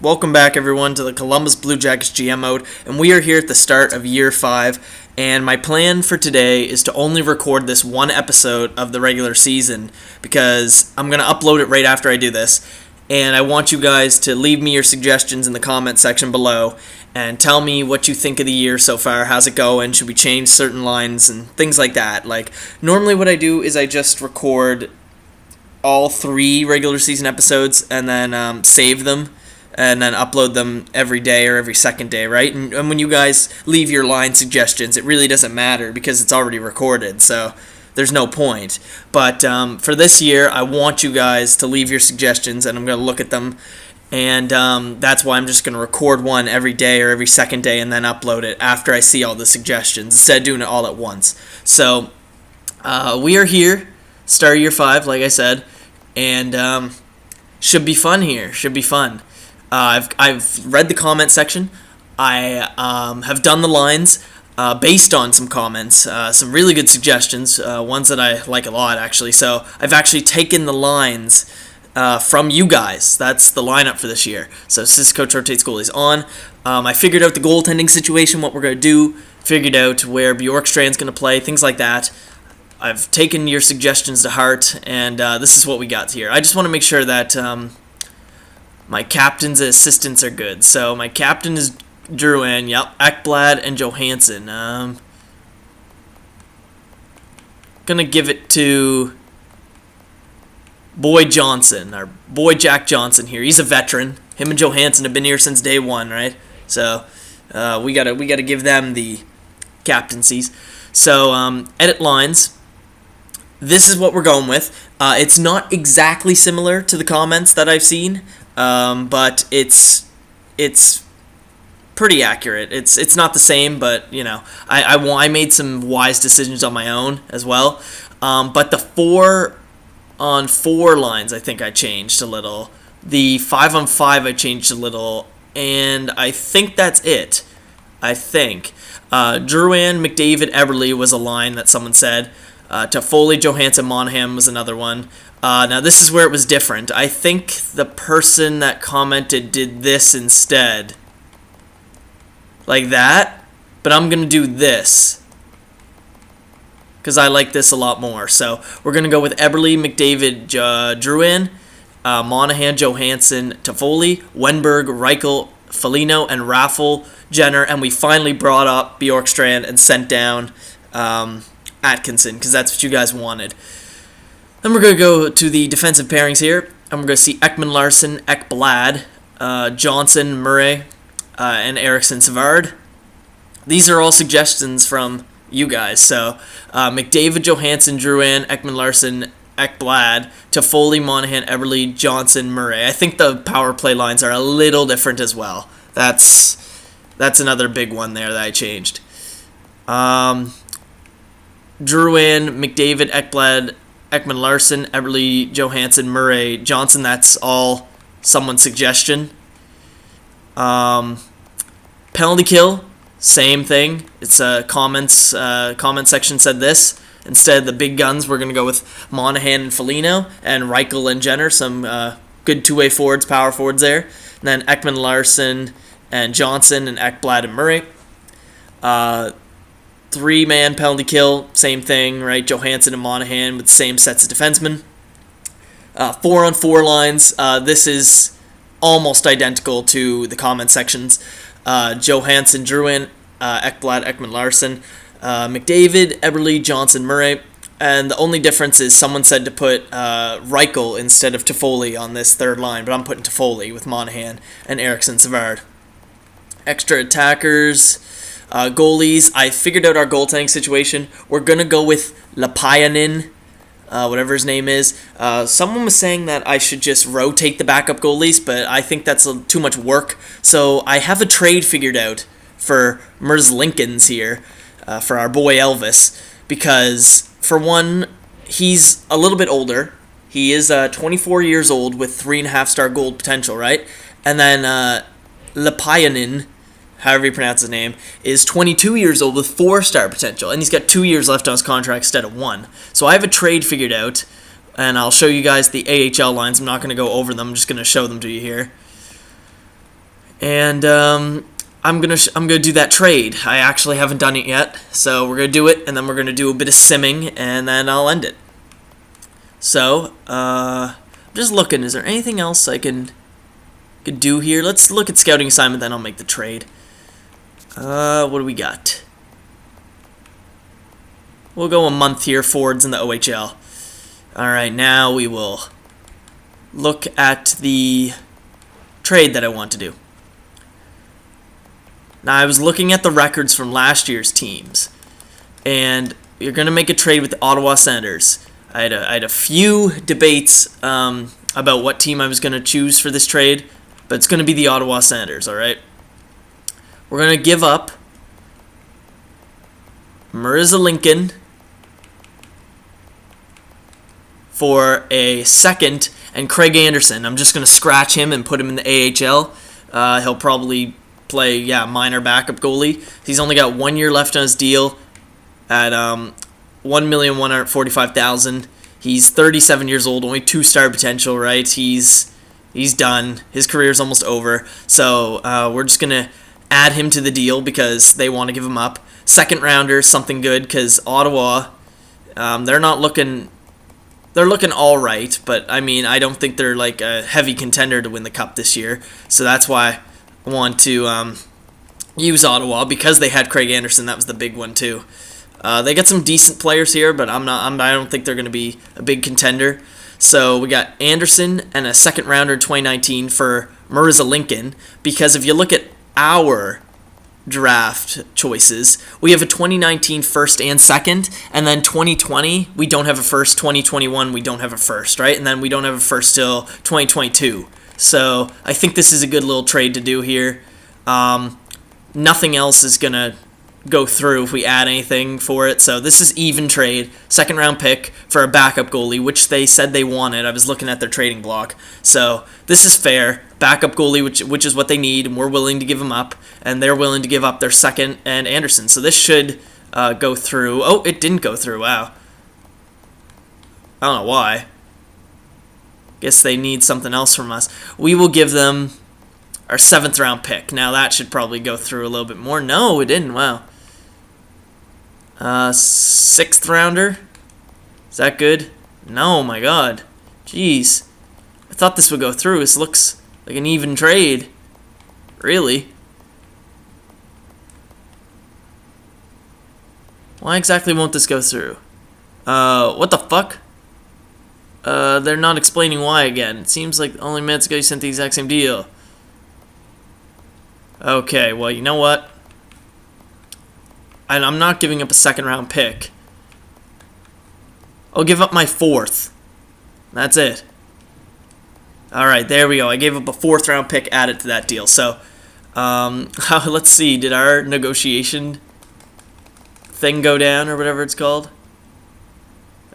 Welcome back, everyone, to the Columbus Blue Jackets GM mode, and we are here at the start of Year 5, and my plan for today is to only record this one episode of the regular season, because I'm going to upload it right after I do this, and I want you guys to leave me your suggestions in the comment section below, and tell me what you think of the year so far. How's it going? Should we change certain lines and things like that? Like, normally what I do is I just record all 3 regular season episodes and then save them and then upload them every day or every second day, right? And when you guys leave your line suggestions, it really doesn't matter because it's already recorded, so there's no point. But for this year, I want you guys to leave your suggestions, and I'm going to look at them, and that's why I'm just going to record one every day or every second day and then upload it after I see all the suggestions, instead of doing it all at once. So we are here, start Year 5, like I said, and should be fun here, should be fun. I've read the comment section. I have done the lines based on some comments, some really good suggestions, ones that I like a lot, actually. So I've actually taken the lines from you guys. That's the lineup for this year. So Assistant Coach Rotates Goalies on. I figured out the goaltending situation, what we're going to do, figured out where Bjorkstrand's going to play, things like that. I've taken your suggestions to heart, and this is what we got here. I just want to make sure that my captains and assistants are good. So my captain is Drouin, Ekblad, and Johansson. Gonna give it to Boy Johnson, our boy Jack Johnson here. He's a veteran. Him and Johansson have been here since day one, right? So we gotta give them the captaincies. So edit lines. This is what we're going with. It's not exactly similar to the comments that I've seen. But it's pretty accurate. It's not the same, but you know, I made some wise decisions on my own as well. But the 4-on-4 lines, I think I changed a little. The 5-on-5 I changed a little, and I think that's it. I think Drouin, McDavid, Eberle was a line that someone said. Toffoli, Johansson, Monahan was another one. Now, this is where it was different. I think the person that commented did this instead. Like that. But I'm going to do this, because I like this a lot more. So, we're going to go with Eberle, McDavid, Drouin, Monahan, Johansson, Toffoli, Wenberg, Reichel, Foligno, and Raffle, Jenner. And we finally brought up Bjorkstrand and sent down Atkinson, because that's what you guys wanted. Then we're going to go to the defensive pairings here, and we're going to see Ekman-Larsson, Ekblad, Johnson, Murray, and Eriksson-Savard. These are all suggestions from you guys. So McDavid, Johansson, Drouin, Ekman-Larsson, Ekblad, Toffoli, Monahan, Eberle, Johnson, Murray. I think the power play lines are a little different as well. That's another big one there that I changed. Drouin, McDavid, Ekblad, Ekman-Larsson, Eberle, Johansson, Murray, Johnson. That's all someone's suggestion. Penalty kill, same thing. It's comment section said this. Instead of the big guns, we're going to go with Monahan and Foligno, and Reichel and Jenner, some good two-way forwards, power forwards there. And then Ekman-Larsson and Johnson and Ekblad and Murray. 3-man penalty kill, same thing, right? Johansson and Monahan with the same sets of defensemen. 4-on-4 lines, this is almost identical to the comment sections. Johansson, Drouin, Ekblad, Ekman-Larsson, McDavid, Eberle, Johnson, Murray. And the only difference is someone said to put Reichel instead of Toffoli on this third line, but I'm putting Toffoli with Monahan and Eriksson-Savard. Extra attackers. Goalies, I figured out our goaltending situation. We're going to go with Lapayanin, whatever his name is. Someone was saying that I should just rotate the backup goalies, but I think that's too much work. So I have a trade figured out for Merzlikins here, for our boy Elvis, because for one, he's a little bit older. He is 24 years old with 3.5-star gold potential, right? And then Lapayanin, however you pronounce his name, is 22 years old with 4-star potential, and he's got 2 years left on his contract instead of 1. So I have a trade figured out, and I'll show you guys the AHL lines. I'm not going to go over them. I'm just going to show them to you here. And I'm gonna do that trade. I actually haven't done it yet, so we're gonna do it, and then we're gonna do a bit of simming, and then I'll end it. So I'm just looking. Is there anything else I could do here? Let's look at scouting assignment, then I'll make the trade. What do we got? We'll go a month here. Forwards in the OHL. All right, now we will look at the trade that I want to do. Now, I was looking at the records from last year's teams, and you're going to make a trade with the Ottawa Senators. I had a few debates about what team I was going to choose for this trade, but it's going to be the Ottawa Senators, all right? We're going to give up Marissa Lincoln for a second and Craig Anderson. I'm just going to scratch him and put him in the AHL. He'll probably play, minor backup goalie. He's only got 1 year left on his deal at $1,145,000. He's 37 years old, only 2-star potential, right? He's done. His career's almost over. So we're just gonna add him to the deal because they want to give him up. Second rounder, something good, because Ottawa, they're looking all right, but I mean, I don't think they're like a heavy contender to win the cup this year. So that's why I want to use Ottawa, because they had Craig Anderson. That was the big one too. They got some decent players here, but I don't think they're going to be a big contender. So we got Anderson and a second rounder in 2019 for Marissa Lincoln, because if you look at our draft choices, we have a 2019 first and second, and then 2020 we don't have a first, 2021 we don't have a first, right? And then we don't have a first till 2022. So I think this is a good little trade to do here. Nothing else is going to go through if we add anything for it. So this is even trade. Second round pick for a backup goalie, which they said they wanted. I was looking at their trading block. So this is fair. Backup goalie, which is what they need, and we're willing to give them up. And they're willing to give up their second and Anderson. So this should go through. Oh, it didn't go through. Wow. I don't know why. Guess they need something else from us. We will give them our 7th round pick. Now that should probably go through a little bit more. No, it didn't. Wow. 6th rounder. Is that good? No, my God. Jeez. I thought this would go through. This looks like an even trade. Really? Why exactly won't this go through? What the fuck? They're not explaining why again. It seems like only minutes ago you sent the exact same deal. Okay, well, you know what? And I'm not giving up a 2nd round pick. I'll give up my 4th. That's it. Alright, there we go. I gave up a 4th round pick added to that deal. So, let's see. Did our negotiation thing go down or whatever it's called?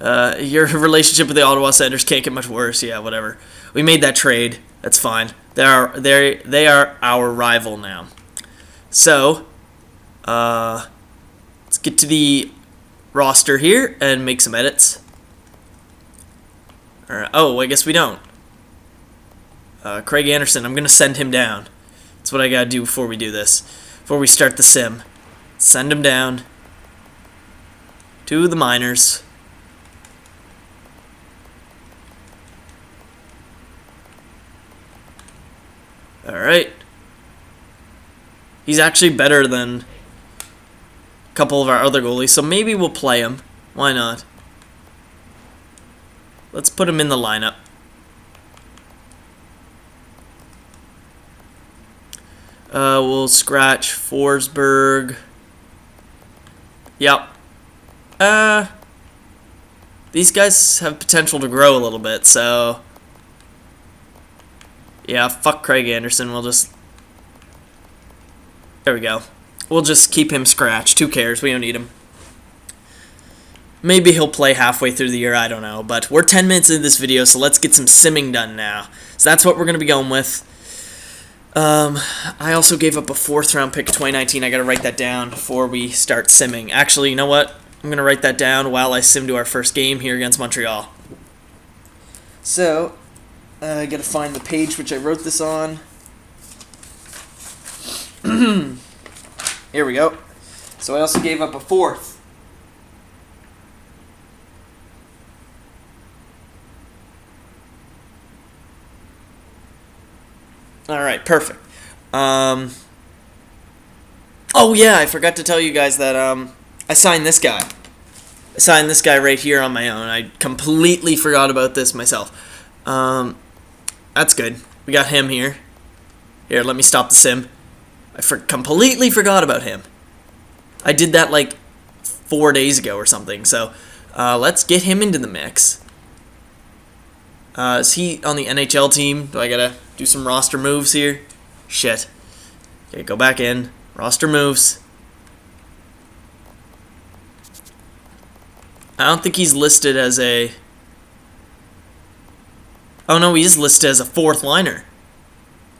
Your relationship with the Ottawa Senators can't get much worse. Yeah, whatever. We made that trade. That's fine. They are our rival now. So, let's get to the roster here and make some edits. All right. Oh, I guess we don't. Craig Anderson, I'm going to send him down. That's what I got to do before we do this. Before we start the sim. Send him down to the minors. Alright. He's actually better than a couple of our other goalies, so maybe we'll play him. Why not? Let's put him in the lineup. We'll scratch Forsberg. Yep. These guys have potential to grow a little bit, so yeah, fuck Craig Anderson. We'll just... There we go. We'll just keep him scratched. Who cares? We don't need him. Maybe he'll play halfway through the year. I don't know. But we're 10 minutes into this video, so let's get some simming done now. So that's what we're going to be going with. I also gave up a 4th round pick in 2019. I got to write that down before we start simming. Actually, you know what? I'm going to write that down while I sim to our first game here against Montreal. So... I gotta find the page which I wrote this on. Here we go. So I also gave up a fourth. All right, perfect. Oh yeah, I forgot to tell you guys that I signed this guy. I signed this guy right here on my own. I completely forgot about this myself. That's good. We got him here. Here, let me stop the sim. I completely forgot about him. I did that like 4 days ago or something. So let's get him into the mix. Is he on the NHL team? Do I gotta do some roster moves here? Shit. Okay, go back in. Roster moves. I don't think he's listed as a... Oh no, he is listed as a fourth liner.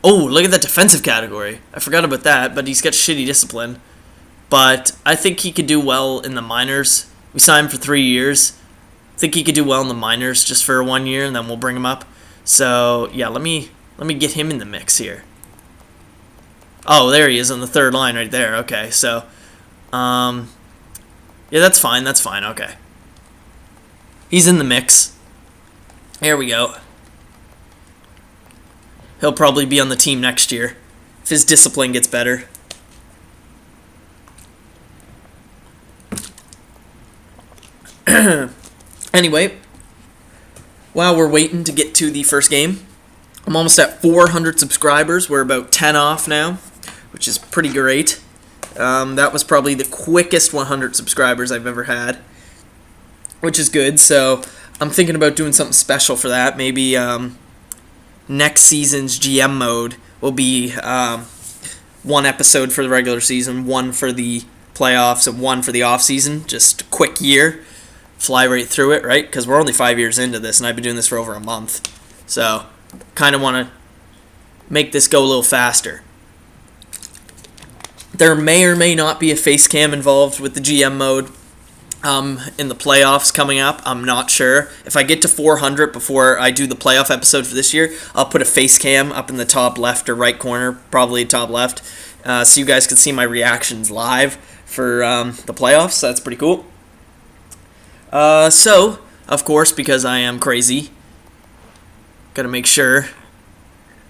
Oh, look at that defensive category. I forgot about that, but he's got shitty discipline. But I think he could do well in the minors. We signed him for 3 years. I think he could do well in the minors just for 1 year, and then we'll bring him up. So, yeah, let me get him in the mix here. Oh, there he is on the third line right there. Okay, so, yeah, that's fine, okay. He's in the mix. Here we go. He'll probably be on the team next year if his discipline gets better. Anyway, while we're waiting to get to the first game, I'm almost at 400 subscribers. We're about 10 off now, which is pretty great. That was probably the quickest 100 subscribers I've ever had, which is good. So I'm thinking about doing something special for that. Maybe next season's GM mode will be 1 episode for the regular season, 1 for the playoffs, and 1 for the off season. Just a quick year. Fly right through it, right? Because we're only 5 years into this, and I've been doing this for over a month. So, kind of want to make this go a little faster. There may or may not be a face cam involved with the GM mode in the playoffs coming up. I'm not sure. If I get to 400 before I do the playoff episode for this year, I'll put a face cam up in the top left or right corner, probably top left, so you guys can see my reactions live for the playoffs. That's pretty cool. So, of course, because I am crazy, gotta make sure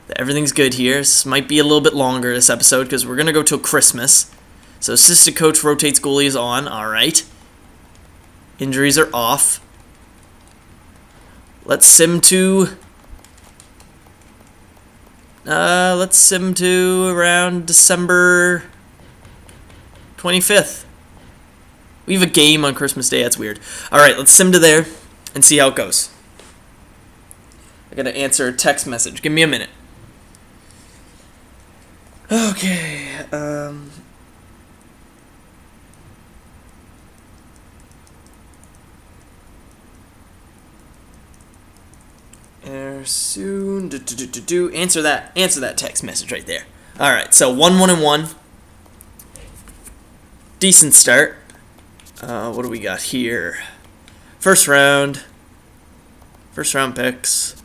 that everything's good here. This might be a little bit longer, this episode, because we're gonna go till Christmas. So, assistant coach rotates goalies on. Alright. Injuries are off. Let's sim to around December 25th. We have a game on Christmas Day. That's weird. Alright, let's sim to there and see how it goes. I gotta answer a text message. Give me a minute. Okay, soon. Answer that text message right there. Alright, so 1-1-1. Decent start. What do we got here? First round picks.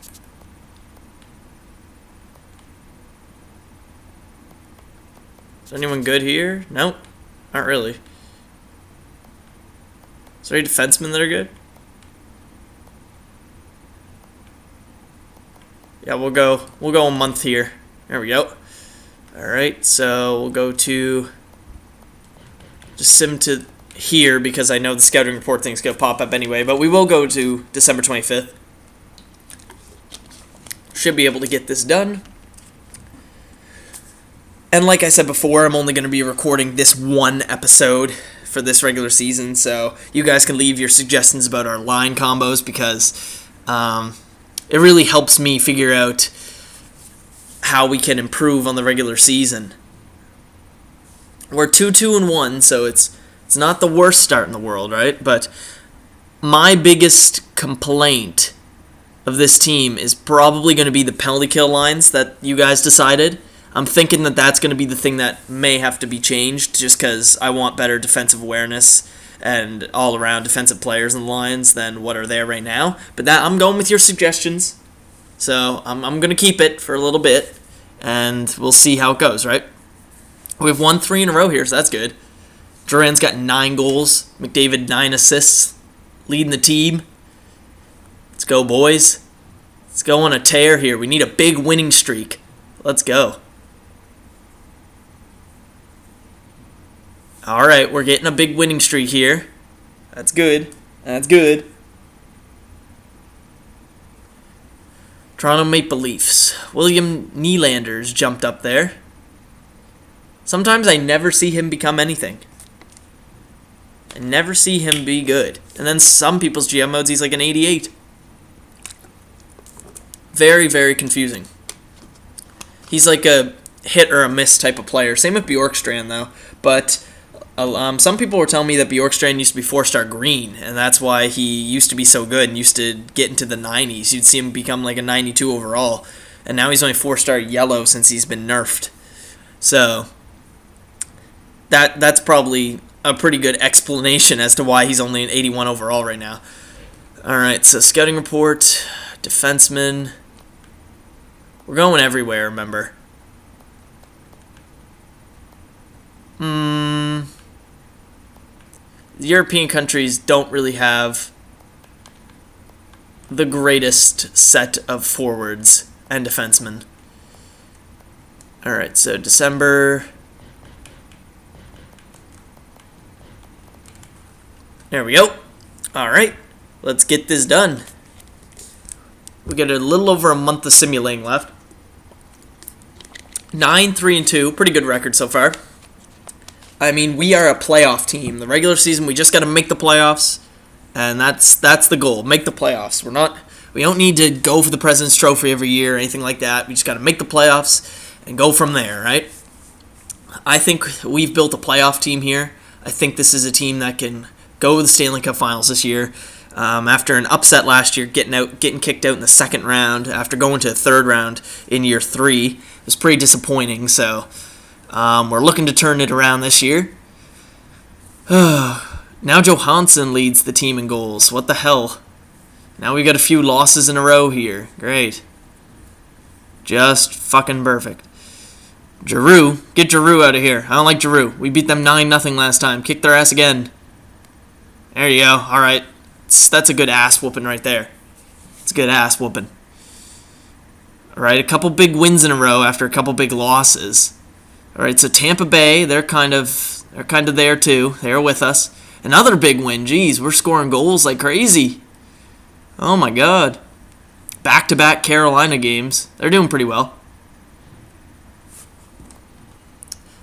Is anyone good here? Nope, not really. Is there any defensemen that are good? Yeah, we'll go a month here. There we go. Alright, so we'll go to just sim to here because I know the scouting report thing's going to pop up anyway, but we will go to December 25th. Should be able to get this done. And like I said before, I'm only going to be recording this 1 episode for this regular season, so you guys can leave your suggestions about our line combos because it really helps me figure out how we can improve on the regular season. We're 2-2-1, so it's not the worst start in the world, right? But my biggest complaint of this team is probably going to be the penalty kill lines that you guys decided. I'm thinking that that's going to be the thing that may have to be changed just because I want better defensive awareness and all-around defensive players in the lines than what are there right now. But that I'm going with your suggestions, so I'm going to keep it for a little bit, and we'll see how it goes, right? We've won 3 in a row here, so that's good. Duran's got 9 goals. McDavid 9 assists, leading the team. Let's go, boys. Let's go on a tear here. We need a big winning streak. Let's go. All right, we're getting a big winning streak here. That's good. That's good. Toronto Maple Leafs. William Nylander's jumped up there. Sometimes I never see him become anything. I never see him be good. And then some people's GM modes, he's like an 88. Very, very confusing. He's like a hit or a miss type of player. Same with Bjorkstrand, though. But some people were telling me that Bjorkstrand used to be 4-star green, and that's why he used to be so good and used to get into the 90s. You'd see him become like a 92 overall. And now he's only 4-star yellow since he's been nerfed. So that's probably a pretty good explanation as to why he's only an 81 overall right now. All right, so scouting report, defenseman. We're going everywhere, remember. The European countries don't really have the greatest set of forwards and defensemen. All right, so December. There we go. All right, let's get this done. We got a little over a month of simulating left. 9-3-2, pretty good record so far. I mean, we are a playoff team. The regular season, we just got to make the playoffs, and that's the goal. Make the playoffs. We don't need to go for the President's Trophy every year or anything like that. We just got to make the playoffs and go from there, right? I think we've built a playoff team here. I think this is a team that can go to the Stanley Cup Finals this year. After an upset last year, getting kicked out in the second round, after going to the third round in year 3, it was pretty disappointing. So we're looking to turn it around this year. Now Johansson leads the team in goals. What the hell? Now we got a few losses in a row here. Great. Just fucking perfect. Giroux. Get Giroux out of here. I don't like Giroux. We beat them 9-0 last time. Kick their ass again. There you go. All right. That's a good ass whooping right there. It's a good ass whooping. All right, a couple big wins in a row after a couple big losses. All right, so Tampa Bay, they're kind of there too. They're with us. Another big win. Jeez, we're scoring goals like crazy. Oh my God. Back-to-back Carolina games. They're doing pretty well.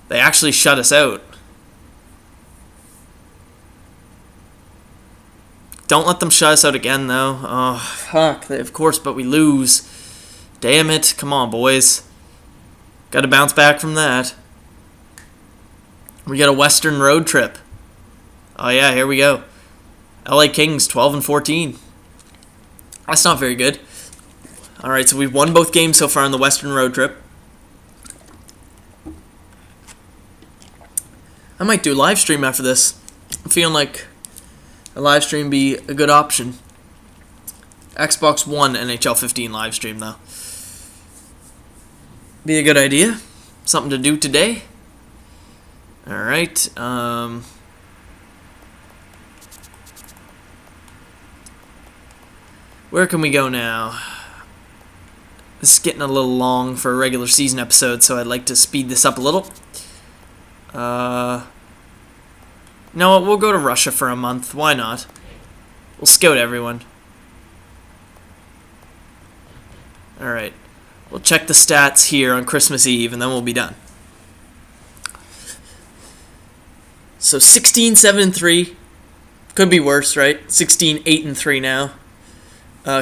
They actually shut us out. Don't let them shut us out again, though. Oh, fuck. Of course, but we lose. Damn it. Come on, boys. Got to bounce back from that. We got a Western road trip. Oh, yeah, here we go. LA Kings, 12-14. That's not very good. All right, so we've won both games so far on the Western road trip. I might do a live stream after this. I'm feeling like a live stream be a good option. Xbox One NHL 15 live stream, though. Be a good idea. Something to do today. All right. Where can we go now? This is getting a little long for a regular season episode, so I'd like to speed this up a little. You know what? We'll go to Russia for a month. Why not? We'll scout everyone. Alright. We'll check the stats here on Christmas Eve, and then we'll be done. So 16-7-3. Could be worse, right? 16-8-3 now.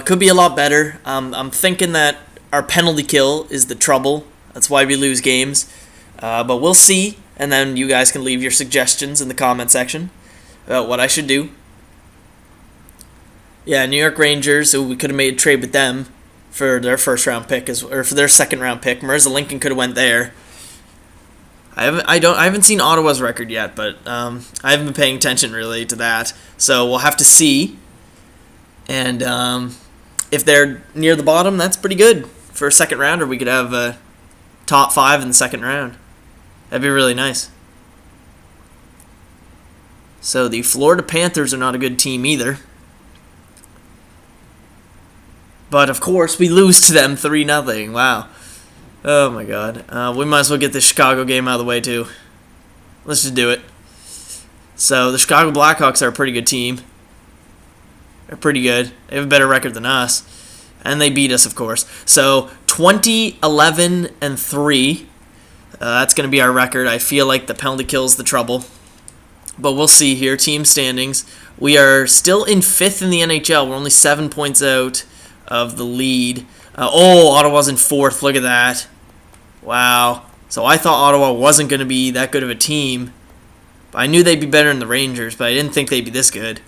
Could be a lot better. I'm thinking that our penalty kill is the trouble. That's why we lose games. But we'll see. And then you guys can leave your suggestions in the comment section about what I should do. Yeah, New York Rangers, so we could have made a trade with them for their first round pick, or for their second round pick. Mirza Lincoln could have went there. I haven't seen Ottawa's record yet, but I haven't been paying attention really to that. So we'll have to see. And if they're near the bottom, that's pretty good for a second rounder. We could have a top 5 in the second round. That'd be really nice. So the Florida Panthers are not a good team either. But of course, we lose to them 3-0. Wow. Oh my god. We might as well get the Chicago game out of the way too. Let's just do it. So the Chicago Blackhawks are a pretty good team. They're pretty good. They have a better record than us. And they beat us, of course. So 20-11-3. That's going to be our record. I feel like the penalty kill is the trouble. But we'll see here. Team standings. We are still in 5th in the NHL. We're only 7 points out of the lead. Ottawa's in 4th. Look at that. Wow. So I thought Ottawa wasn't going to be that good of a team. But I knew they'd be better than the Rangers, but I didn't think they'd be this good.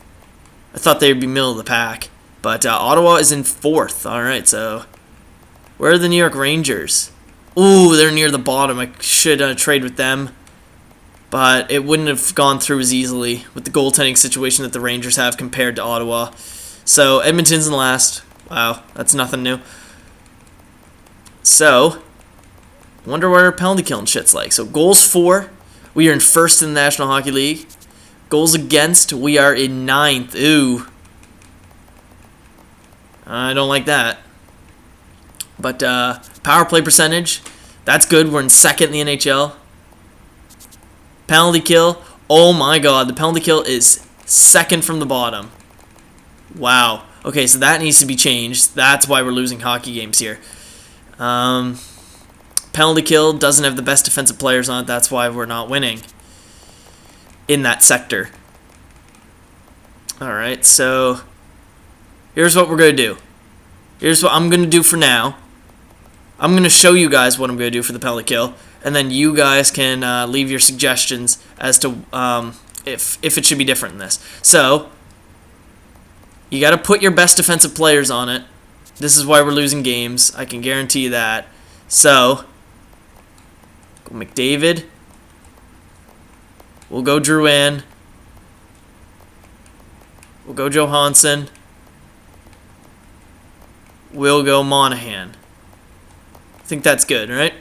I thought they'd be middle of the pack. But Ottawa is in 4th. All right, so where are the New York Rangers? Ooh, they're near the bottom. I should trade with them. But it wouldn't have gone through as easily with the goaltending situation that the Rangers have compared to Ottawa. So Edmonton's in last. Wow, that's nothing new. So, wonder what our penalty kill and shit's like. So goals for, we are in 1st in the National Hockey League. Goals against, we are in 9th. Ooh. I don't like that. But power play percentage, that's good. We're in 2nd in the NHL. Penalty kill, oh my god, the penalty kill is 2nd from the bottom. Wow. Okay, so that needs to be changed. That's why we're losing hockey games here. Penalty kill doesn't have the best defensive players on it. That's why we're not winning in that sector. Alright, so here's what we're going to do. Here's what I'm going to do for now. I'm going to show you guys what I'm going to do for the penalty kill, and then you guys can leave your suggestions as to if it should be different than this. So, you got to put your best defensive players on it. This is why we're losing games. I can guarantee you that. So, go McDavid. We'll go Drouin. We'll go Johansson. We'll go Monahan. I think that's good, right?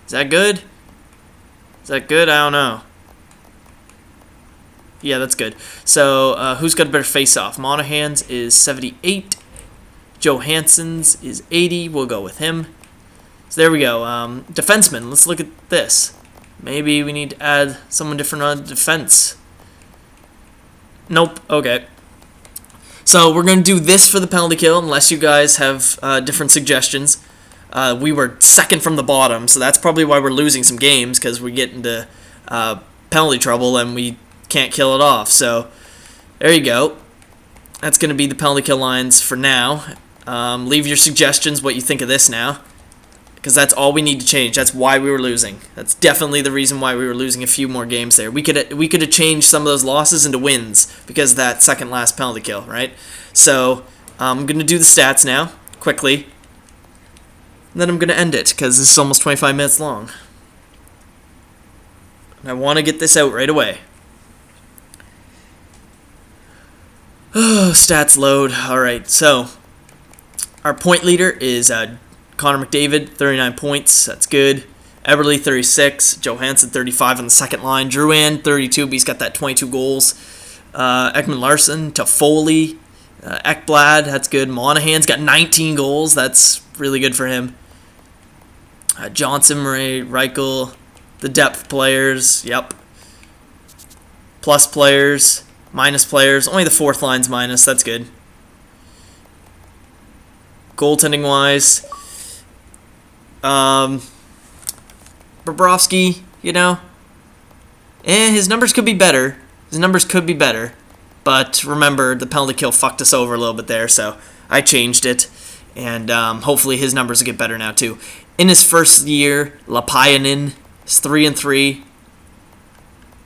Is that good? Is that good? I don't know. Yeah, that's good. So, who's got a better face-off? Monahan's is 78. Johansson's is 80. We'll go with him. So there we go. Defenseman. Let's look at this. Maybe we need to add someone different on defense. Nope. Okay. So we're going to do this for the penalty kill, unless you guys have different suggestions. We were 2nd from the bottom, so that's probably why we're losing some games, because we get into penalty trouble and we can't kill it off. So there you go. That's going to be the penalty kill lines for now. Leave your suggestions, what you think of this now, because that's all we need to change. That's why we were losing. That's definitely the reason why we were losing a few more games there. We could have changed some of those losses into wins because of that second last penalty kill, right? So I'm going to do the stats now, quickly. And then I'm going to end it because this is almost 25 minutes long. And I want to get this out right away. Oh, stats load. Alright, so our point leader is Connor McDavid, 39 points. That's good. Eberle, 36. Johansson, 35 on the second line. Drouin, 32, but he's got that 22 goals. Ekman Larson, Toffoli, Ekblad, that's good. Monahan's got 19 goals. That's really good for him. Johnson, Murray, Reichel, the depth players, yep. Plus players, minus players. Only the fourth line's minus, that's good. Goaltending-wise, Bobrovsky, you know, his numbers could be better. But remember, the penalty kill fucked us over a little bit there, so I changed it. And hopefully his numbers will get better now, too. In his first year, Lapayanen is 3-3.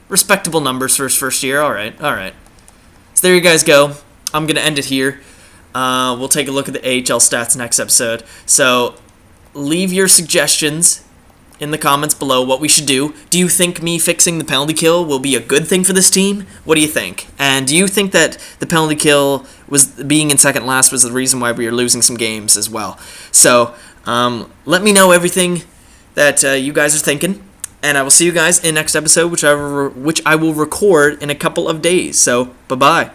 Respectable numbers for his first year. All right. So there you guys go. I'm going to end it here. We'll take a look at the AHL stats next episode. So leave your suggestions in the comments below what we should do. Do you think me fixing the penalty kill will be a good thing for this team? What do you think? And do you think that the penalty kill was being in second last was the reason why we were losing some games as well. So let me know everything that you guys are thinking, and I will see you guys in next episode, which I will record in a couple of days. So bye-bye.